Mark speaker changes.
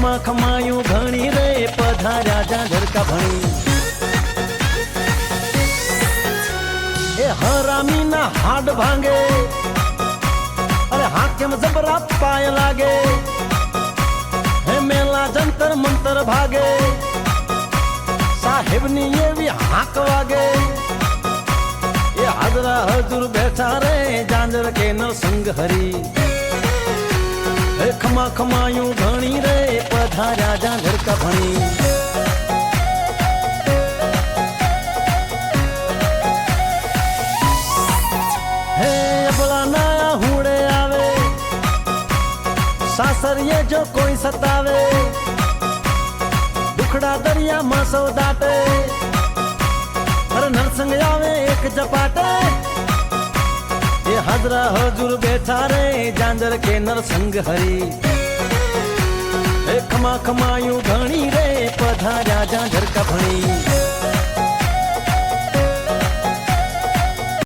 Speaker 1: खमा खमायूं घणी रे पधार्या झांझर का भणी ए हरामी ना हाड भांगे अरे हाकिम जबरा पाय लागे हे मेला जंतर मंतर भागे साहेबनी एवी हाक वागे ये हाजरा हजूर बैठा रे झांझर के नरसंग हरी खमा खमायूं घणी रे पधार्या झांझर का भणी हे अबला नया हुड़े आवे सासर ये जो कोई सतावे दुखड़ा दरिया मासो दाटे पर नरसंग आवे एक जपाटे ये हाजरा हजूर बैठा रे झांझर के नरसंग हरी खमा खमायूं घणी रे पधार्या झांझर का भणी